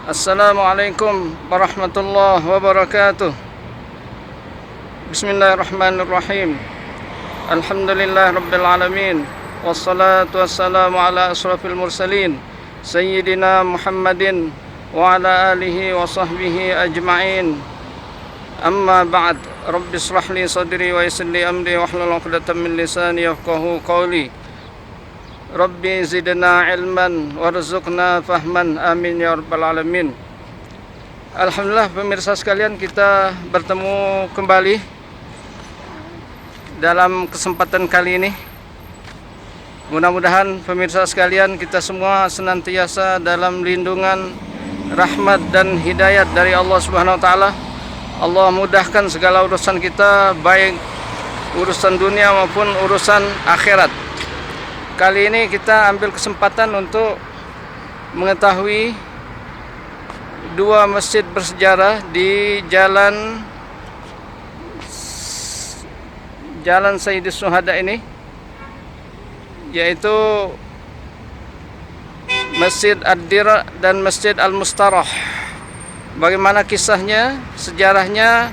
Assalamualaikum warahmatullahi wabarakatuh. Bismillahirrahmanirrahim. Alhamdulillah rabbil alamin. Wassalatu wassalamu ala asrafil mursalin Sayyidina Muhammadin wa ala alihi wa sahbihi ajma'in. Amma ba'd. Rabbi israh li sadri wa yassir li amri wahlul 'uqdatam min lisani yafqahu qawli. Rabbi zidna ilman warzuqna fahman, amin ya rabbal alamin. Alhamdulillah pemirsa sekalian, kita bertemu kembali dalam kesempatan kali ini. Mudah-mudahan pemirsa sekalian, kita semua senantiasa dalam lindungan, rahmat dan hidayat dari Allah Subhanahu wa taala. Allah mudahkan segala urusan kita, baik urusan dunia maupun urusan akhirat. Kali ini kita ambil kesempatan untuk mengetahui dua masjid bersejarah di Jalan Sayyidus Syuhada ini, yaitu Masjid Ad-Dir dan Masjid Al-Mustarah. Bagaimana kisahnya, sejarahnya,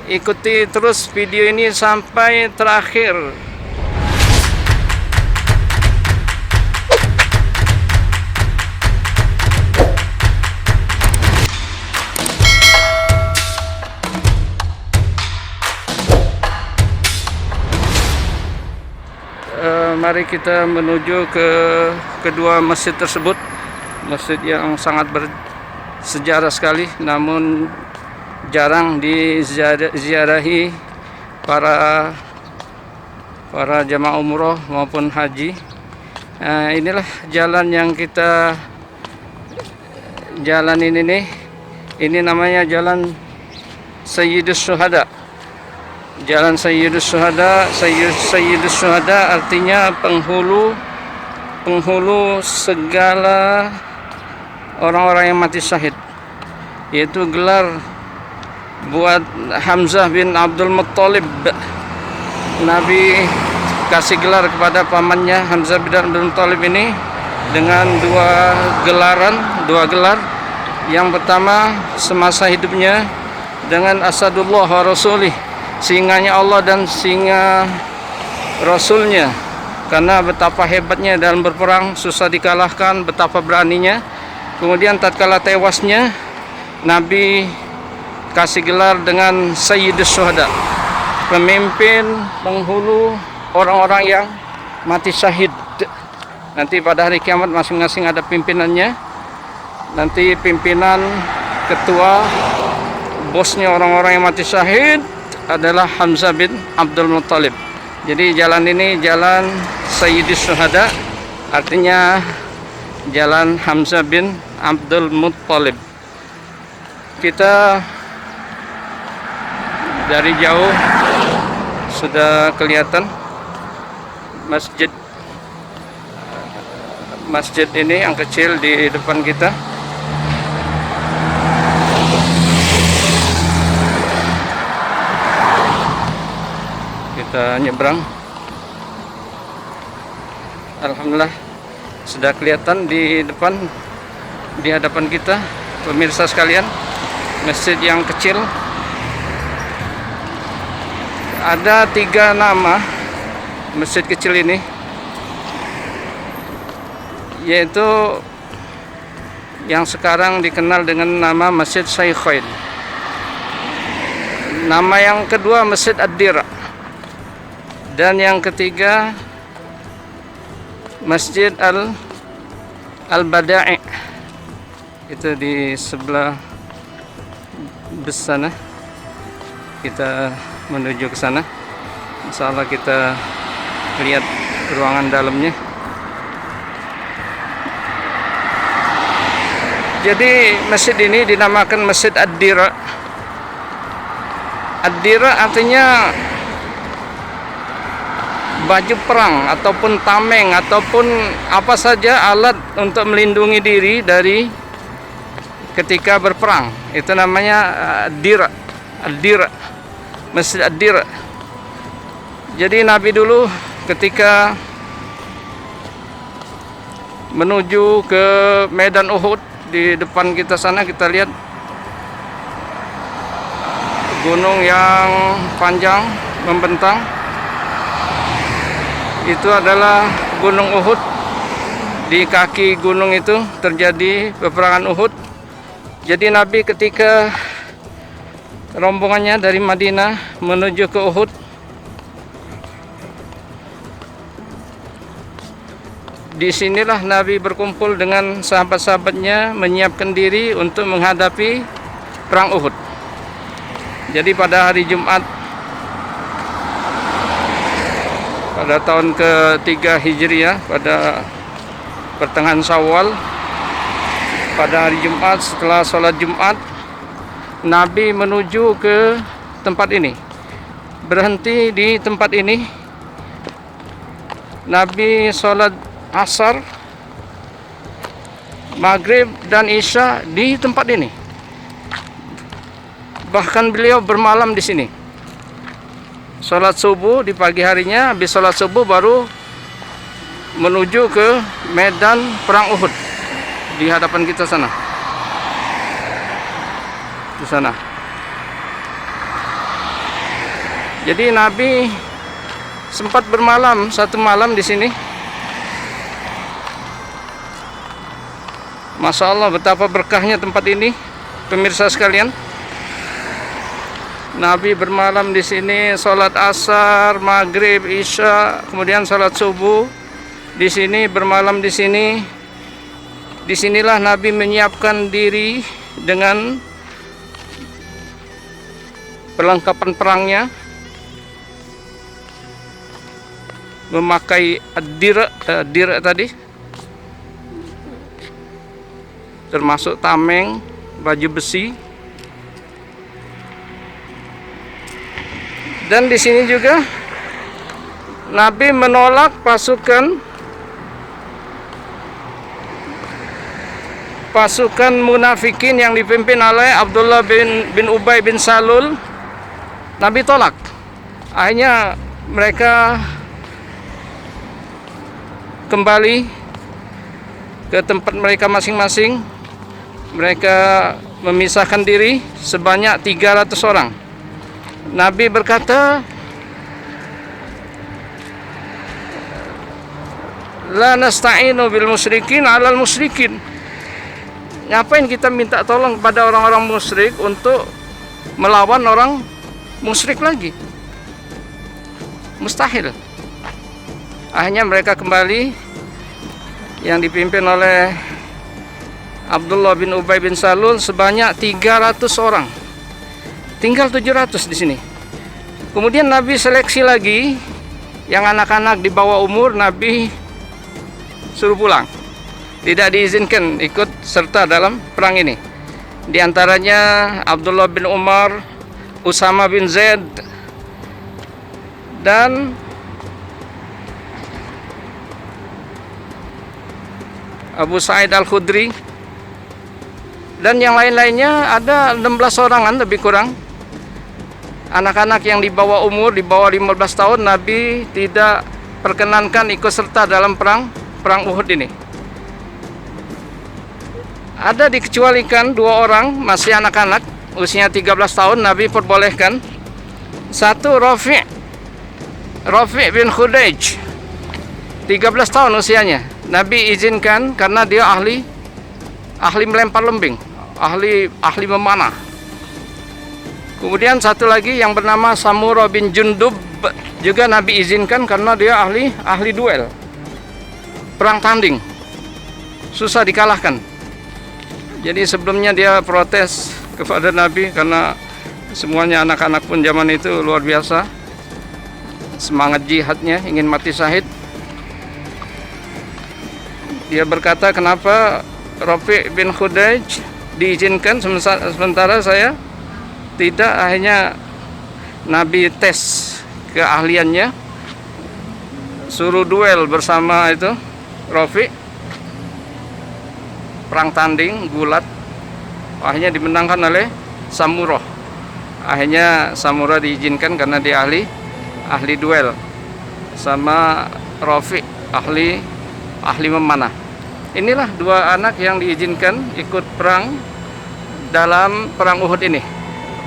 ikuti terus video ini sampai terakhir. Mari kita menuju ke kedua masjid tersebut. Masjid yang sangat bersejarah sekali, namun jarang diziarahi para jamaah umroh maupun haji. Inilah jalan yang kita jalanin ini. Ini namanya Jalan Sayyidus Syuhada. Jalan Sayyidus Syuhada. Sayyidus Syuhada artinya penghulu segala orang-orang yang mati syahid, yaitu gelar buat Hamzah bin Abdul Muttalib. Nabi kasih gelar kepada pamannya Hamzah bin Abdul Muttalib ini dengan dua gelar. Yang pertama semasa hidupnya dengan Asadullah wa Rasulih, singanya Allah dan singa Rasulnya, karena betapa hebatnya dalam berperang, susah dikalahkan, betapa beraninya. Kemudian tatkala tewasnya, Nabi kasih gelar dengan Sayyidus Syuhada, pemimpin, penghulu orang-orang yang mati syahid. Nanti pada hari kiamat masing-masing ada pimpinannya. Nanti pimpinan, ketua, bosnya orang-orang yang mati syahid adalah Hamzah bin Abdul Muttalib. Jadi jalan ini Jalan Sayyidus Syuhada, artinya Jalan Hamzah bin Abdul Muttalib. Kita dari jauh sudah kelihatan masjid ini yang kecil di depan kita. Kita nyebrang. Alhamdulillah sudah kelihatan di hadapan kita, pemirsa sekalian, masjid yang kecil. Ada 3 nama masjid kecil ini, yaitu yang sekarang dikenal dengan nama Masjid Syaikhain. Nama yang kedua Masjid Ad-Dir, dan yang ketiga Masjid Al-Bada'i. Itu di sebelah sana. Kita menuju ke sana. Insyaallah kita lihat ruangan dalamnya. Jadi masjid ini dinamakan Masjid Ad-Dir. Ad-Dir artinya baju perang ataupun tameng ataupun apa saja alat untuk melindungi diri dari ketika berperang. Itu namanya Ad-Dir. Masjid Ad-Dir. Jadi Nabi dulu ketika menuju ke medan Uhud di depan kita sana kita lihat gunung yang panjang membentang. Itu adalah Gunung Uhud. Di kaki gunung itu terjadi peperangan Uhud. Jadi Nabi ketika rombongannya dari Madinah menuju ke Uhud, disinilah Nabi berkumpul dengan sahabat-sahabatnya menyiapkan diri untuk menghadapi perang Uhud. Jadi pada hari Jumat pada tahun ke-3 Hijriah, pada pertengahan Syawal, pada hari Jumat setelah sholat Jumat, Nabi menuju ke tempat ini, berhenti di tempat ini. Nabi sholat Asar, Maghrib dan Isya di tempat ini. Bahkan beliau bermalam di sini. Sholat subuh di pagi harinya, habis sholat subuh baru menuju ke medan perang Uhud di hadapan kita sana. Di sana. Jadi Nabi sempat bermalam satu malam di sini. Masya Allah, betapa berkahnya tempat ini, pemirsa sekalian. Nabi bermalam di sini, sholat asar, maghrib, isya, kemudian sholat subuh di sini, bermalam di sini. Disinilah Nabi menyiapkan diri dengan perlengkapan perangnya, memakai dir tadi, termasuk tameng, baju besi. Dan di sini juga Nabi menolak pasukan munafikin yang dipimpin oleh Abdullah bin Ubay bin Salul. Nabi tolak. Akhirnya mereka kembali ke tempat mereka masing-masing. Mereka memisahkan diri sebanyak 300 orang. Nabi berkata, la nasta'inu bil musyrikin 'alal musyrikin. Ngapain kita minta tolong kepada orang-orang musyrik untuk melawan orang musyrik lagi? Mustahil. Akhirnya mereka kembali, yang dipimpin oleh Abdullah bin Ubay bin Salul sebanyak 300 orang. Tinggal 700 di sini. Kemudian Nabi seleksi lagi yang anak-anak di bawah umur, Nabi suruh pulang. Tidak diizinkan ikut serta dalam perang ini. Di antaranya Abdullah bin Umar, Usama bin Zaid, dan Abu Sa'id Al-Khudri, dan yang lain-lainnya. Ada 16 orangan lebih kurang. Anak-anak yang di bawah umur, di bawah 15 tahun, Nabi tidak perkenankan ikut serta dalam perang Uhud ini. Ada dikecualikan 2 orang masih anak-anak, usianya 13 tahun, Nabi perbolehkan. Satu Rafi' bin Khudaij, 13 tahun usianya. Nabi izinkan karena dia ahli melempar lembing, ahli memanah. Kemudian satu lagi yang bernama Samurah bin Jundub, juga Nabi izinkan karena dia ahli duel, perang tanding, susah dikalahkan. Jadi sebelumnya dia protes kepada Nabi karena semuanya anak-anak pun zaman itu luar biasa semangat jihadnya, ingin mati syahid. Dia berkata, kenapa Rafi' bin Khudaij diizinkan sementara saya tidak? Akhirnya Nabi tes keahliannya, suruh duel bersama itu Rafi', perang tanding gulat. Akhirnya dimenangkan oleh Samurah. Akhirnya Samurah diizinkan karena dia ahli duel, sama Rafi' ahli memanah. Inilah dua anak yang diizinkan ikut perang dalam perang Uhud ini.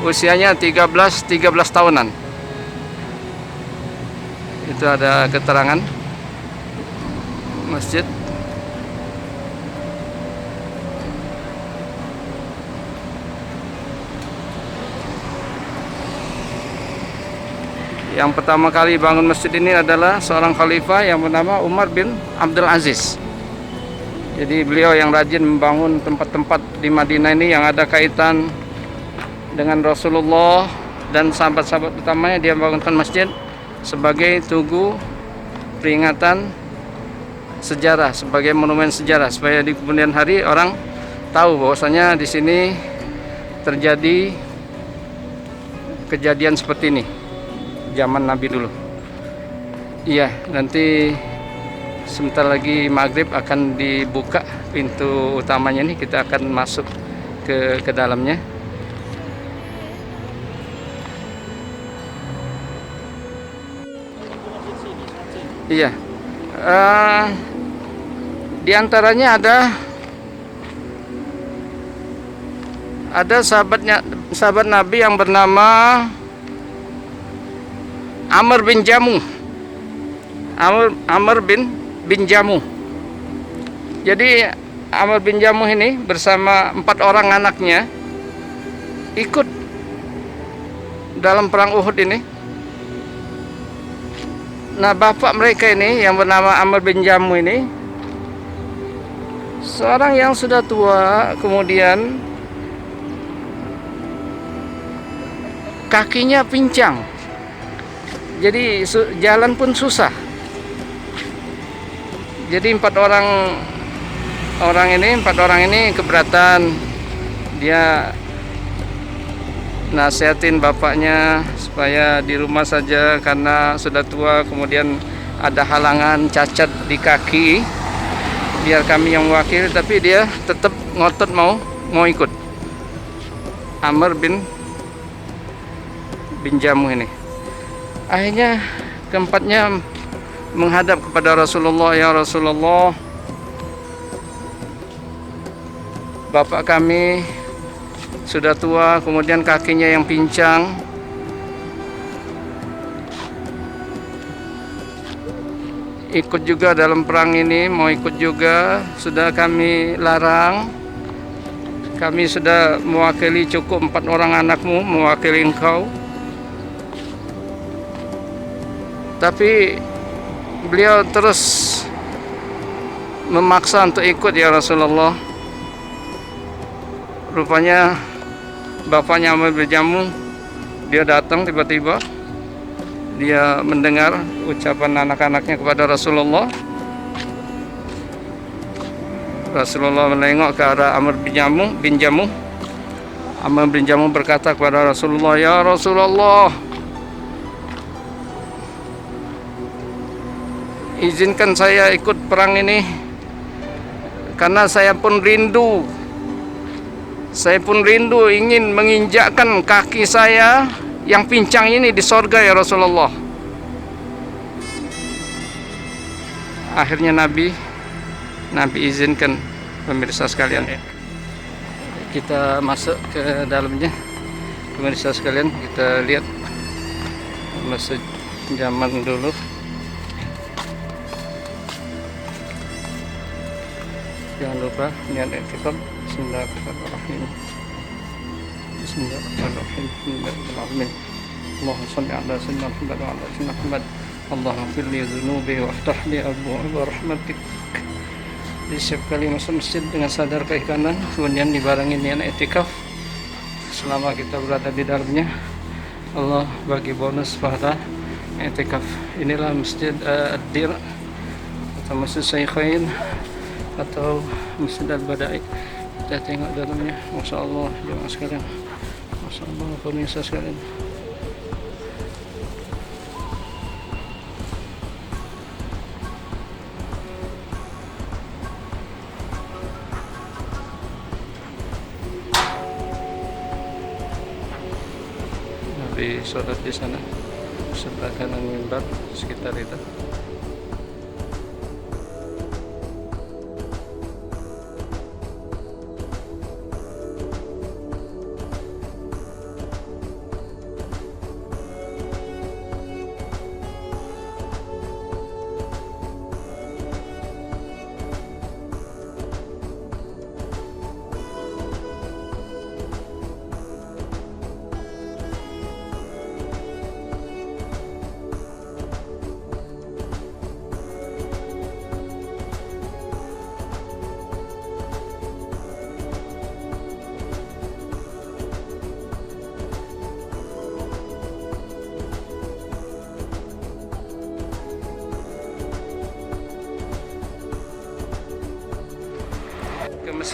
Usianya 13 tahunan. Itu ada keterangan masjid. Yang pertama kali bangun masjid ini adalah seorang khalifah yang bernama Umar bin Abdul Aziz. Jadi beliau yang rajin membangun tempat-tempat di Madinah ini yang ada kaitan dengan Rasulullah dan sahabat-sahabat utamanya. Dia bangunkan masjid sebagai tugu peringatan sejarah, sebagai monumen sejarah, supaya di kemudian hari orang tahu bahwasanya di sini terjadi kejadian seperti ini zaman Nabi dulu. Iya, nanti sebentar lagi maghrib akan dibuka pintu utamanya nih, kita akan masuk ke dalamnya. Iya, di antaranya ada sahabat Nabi yang bernama Amr bin Jamuh. Amr bin Jamuh. Jadi Amr bin Jamuh ini bersama 4 orang anaknya ikut dalam perang Uhud ini. Nah, bapak mereka ini yang bernama Amr bin Jamuh ini seorang yang sudah tua, kemudian kakinya pincang. Jadi jalan pun susah. Jadi 4 orang ini keberatan. Dia nasihatin bapaknya supaya di rumah saja karena sudah tua, kemudian ada halangan cacat di kaki, biar kami yang mewakili. Tapi dia tetap ngotot mau ikut. Amr bin Jamuh ini. Akhirnya keempatnya menghadap kepada Rasulullah, ya Rasulullah, bapak kami sudah tua, kemudian kakinya yang pincang, ikut juga dalam perang ini, mau ikut juga, sudah kami larang. Kami sudah mewakili, cukup 4 orang anakmu mewakili engkau. Tapi beliau terus memaksa untuk ikut, ya Rasulullah. Rupanya bapaknya Amr bin Jamuh, dia datang tiba-tiba. Dia mendengar ucapan anak-anaknya kepada Rasulullah. Rasulullah menengok ke arah Amr bin Jamuh. Amr bin Jamuh berkata kepada Rasulullah, ya Rasulullah, izinkan saya ikut perang ini karena saya pun rindu ingin menginjakkan kaki saya yang pincang ini di sorga, ya Rasulullah. Akhirnya Nabi izinkan. Pemirsa sekalian, kita masuk ke dalamnya. Pemirsa sekalian, kita lihat masjid zaman dulu. Jangan lupa niat i'tikaf. Bismillahirrahmanirrahim. Bismillahirrahmanirrahim. Bismillahirrahmanirrahim. Allahumma shalli ala sayyidina Muhammad wa ala sayyidina Muhammad. Allahumma ighfir li dzunubi wa aftah li abwaaba rahmatik. Di setiap kali masuk masjid dengan sadar keimanan, kemudian dibarengi niat i'tikaf. Selama kita berada di dalamnya, Allah bagi bonus pahala i'tikaf. Inilah Masjid Ad-Dir atau Masjid Syaikhain atau Masjid Al-Bada'i. Kita tengok dalamnya. Masya Allah, jemaah sekalian, Masya Allah, pemirsa sekalian. Nabi sholat di sana, sebelah kanan mimbar, sekitar itu.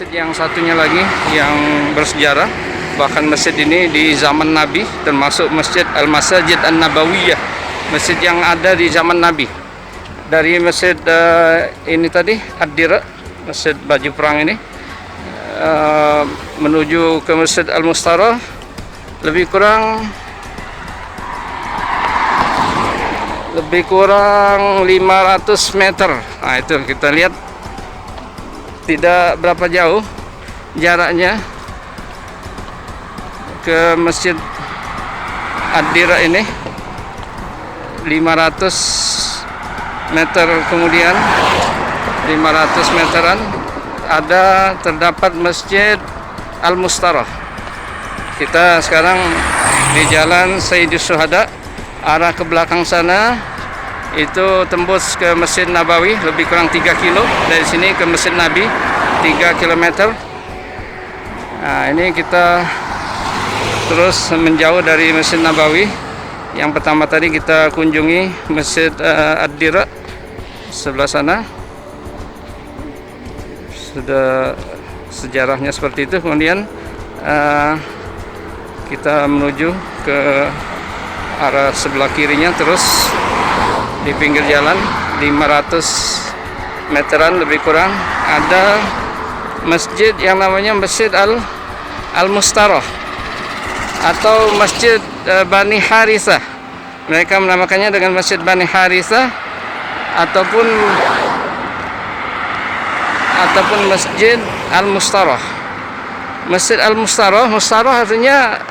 masjid yang satunya lagi yang bersejarah. Bahkan masjid ini di zaman Nabi, termasuk Masjid Al-Masajid An-Nabawiyah, masjid yang ada di zaman Nabi. Dari masjid ini tadi Ad-Dira, masjid baju perang ini, menuju ke Masjid Al-Mustarah lebih kurang 500 meter. Nah, itu kita lihat tidak berapa jauh jaraknya ke Masjid Ad-Dira ini. 500 meter kemudian, 500 meteran terdapat Masjid Al-Mustarah. Kita sekarang di Jalan Sayyidus Syuhada, arah ke belakang sana itu tembus ke Masjid Nabawi, lebih kurang 3 kilo dari sini ke Masjid Nabi, 3 km. Nah, ini kita terus menjauh dari Masjid Nabawi. Yang pertama tadi kita kunjungi Masjid Ad-Dira sebelah sana, sudah sejarahnya seperti itu. Kemudian kita menuju ke arah sebelah kirinya, terus di pinggir jalan 500 meteran lebih kurang ada masjid yang namanya Masjid Al-Mustarah atau Masjid Bani Harithah. Mereka menamakannya dengan Masjid Bani Harithah ataupun Masjid Al-Mustarah. Masjid Al-Mustarah, mustarah artinya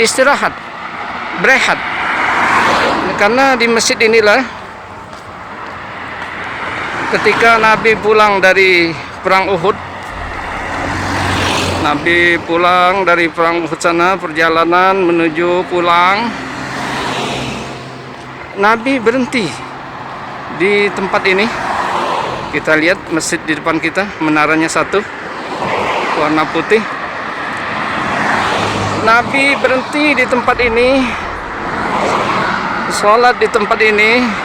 istirahat, berehat. Karena di masjid inilah ketika Nabi pulang dari perang Uhud, sana, perjalanan menuju pulang, Nabi berhenti di tempat ini. Kita lihat masjid di depan kita, menaranya satu, warna putih. Nabi berhenti di tempat ini, sholat di tempat ini.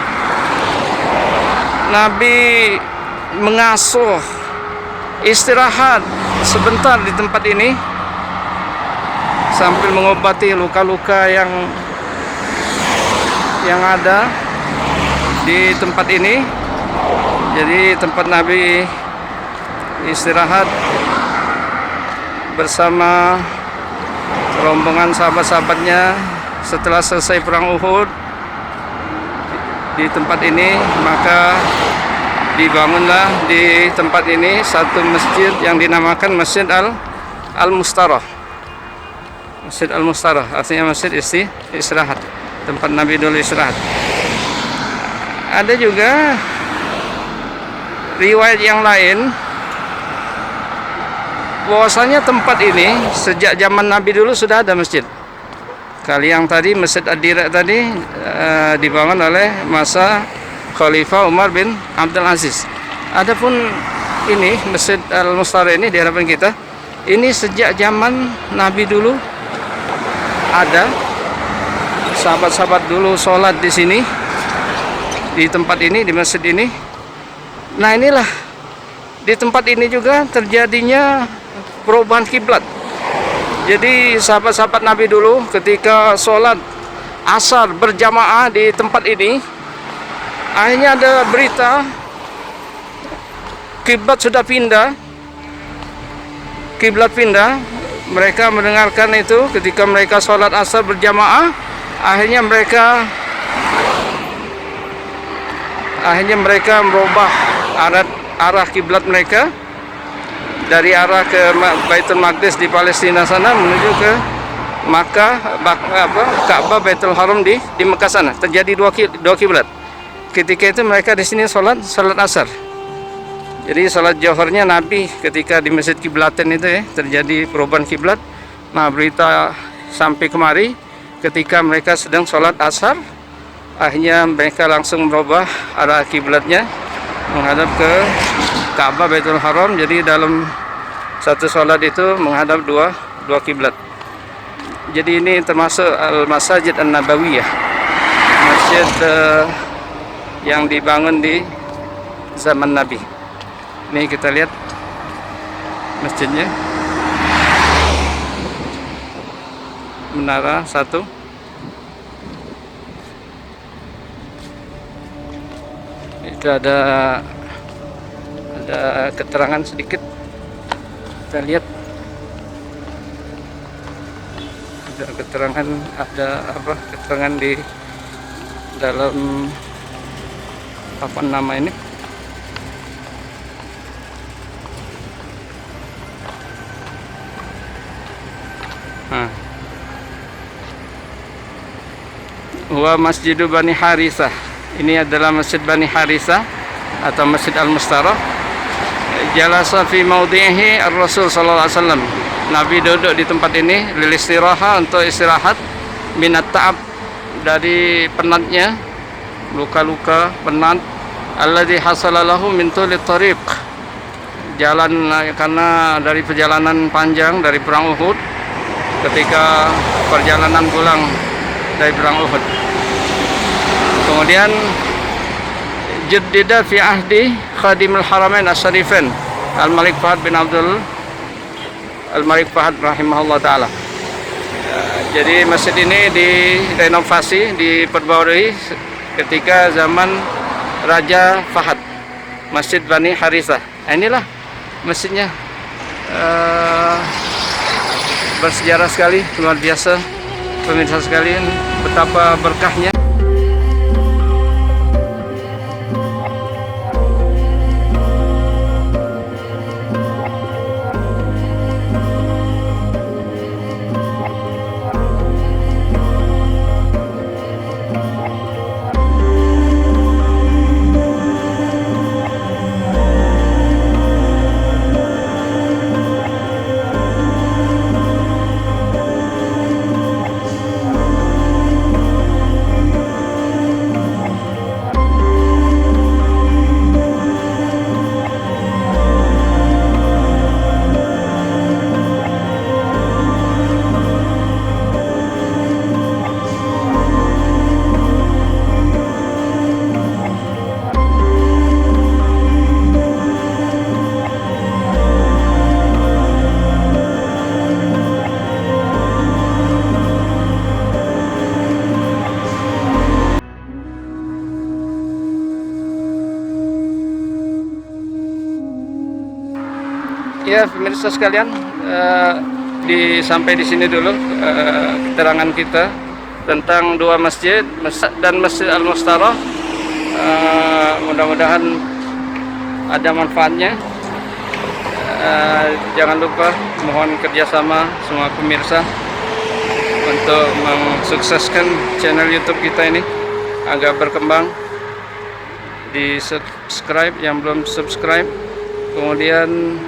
Nabi mengasuh istirahat sebentar di tempat ini sambil mengobati luka-luka yang ada di tempat ini. Jadi tempat Nabi istirahat bersama rombongan sahabat-sahabatnya setelah selesai perang Uhud. Di tempat ini maka dibangunlah di tempat ini satu masjid yang dinamakan Masjid Al-Mustarah. Masjid Al-Mustarah artinya masjid istirahat, tempat Nabi dulu istirahat. Ada juga riwayat yang lain bahwasanya tempat ini sejak zaman Nabi dulu sudah ada masjid. Kali yang tadi Masjid Ad-Dira tadi dibangun oleh masa Khalifah Umar bin Abdul Aziz. Adapun ini Masjid Al-Mustarah ini di hadapan kita, ini sejak zaman Nabi dulu ada. Sahabat-sahabat dulu sholat di sini, di tempat ini, di masjid ini. Nah, inilah di tempat ini juga terjadinya perubahan kiblat. Jadi sahabat-sahabat Nabi dulu ketika sholat asar berjamaah di tempat ini, akhirnya ada berita kiblat sudah pindah. Kiblat pindah. Mereka mendengarkan itu ketika mereka sholat asar berjamaah. Akhirnya mereka merubah arah kiblat mereka dari arah ke Baitul Maqdis di Palestina sana menuju ke Makkah, Ka'bah, Baitul Haram di Mekah sana. Terjadi dua kiblat. Ketika itu mereka di sini salat asar. Jadi salat Johornya Nabi ketika di Masjid Kiblatan itu terjadi perubahan kiblat. Nah, berita sampai kemari ketika mereka sedang salat asar, akhirnya mereka langsung merubah arah kiblatnya menghadap ke Ka'bah, Baitul Haram. Jadi dalam satu salat itu menghadap dua kiblat. Jadi ini termasuk Al-Masajid An-Nabawiyah, masjid yang dibangun di zaman Nabi. Ini kita lihat masjidnya. Menara satu. Itu ada keterangan sedikit. Kita lihat ada keterangan, keterangan di dalam apa nama ini, wa Masjidu Bani Harisah. Ini adalah Masjid Bani Harisah atau Masjid Al-Mustarah. Jalasa fi maudhihi ar-Rasul sallallahu alaihi wasallam. Nabi duduk di tempat ini lil istiraha, untuk istirahat, minat ta'ab, dari penatnya, luka-luka penat, alladzi hasala lahu min tulit tariq, jalan karena dari perjalanan panjang dari perang Uhud, ketika perjalanan pulang dari perang Uhud. Kemudian jaddida fi ahdi khadimul haramain as-syarifain Al-Malik Fahd bin Abdul Al-Malik Fahd rahimahullah ta'ala. Jadi masjid ini direnovasi, diperbarui ketika zaman Raja Fahd, Masjid Bani Harisah. Inilah masjidnya, bersejarah sekali, luar biasa pemirsa sekalian, betapa berkahnya. Ya pemirsa sekalian, sampai di sini dulu keterangan kita tentang dua masjid dan Masjid Al-Mustarah. Mudah-mudahan ada manfaatnya. Jangan lupa mohon kerjasama semua pemirsa untuk mensukseskan channel YouTube kita ini agar berkembang. Di subscribe yang belum subscribe, kemudian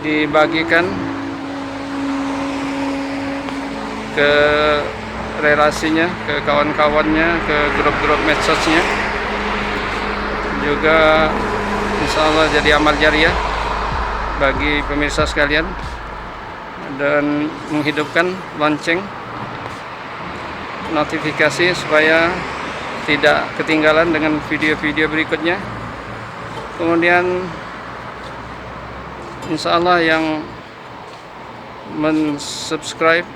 dibagikan ke relasinya, ke kawan-kawannya, ke grup-grup medsosnya, juga insya Allah jadi amal jariah bagi pemirsa sekalian, dan menghidupkan lonceng notifikasi supaya tidak ketinggalan dengan video-video berikutnya. Kemudian insya Allah yang mensubscribe,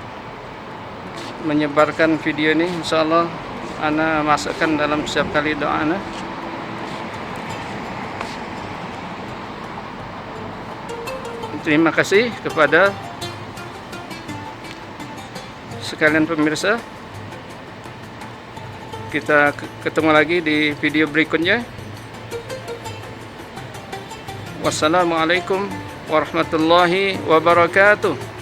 menyebarkan video ini, insya Allah ana masukkan dalam setiap kali doa ana. Terima kasih kepada sekalian pemirsa. Kita ketemu lagi di video berikutnya. Wassalamualaikum warahmatullahi wabarakatuh.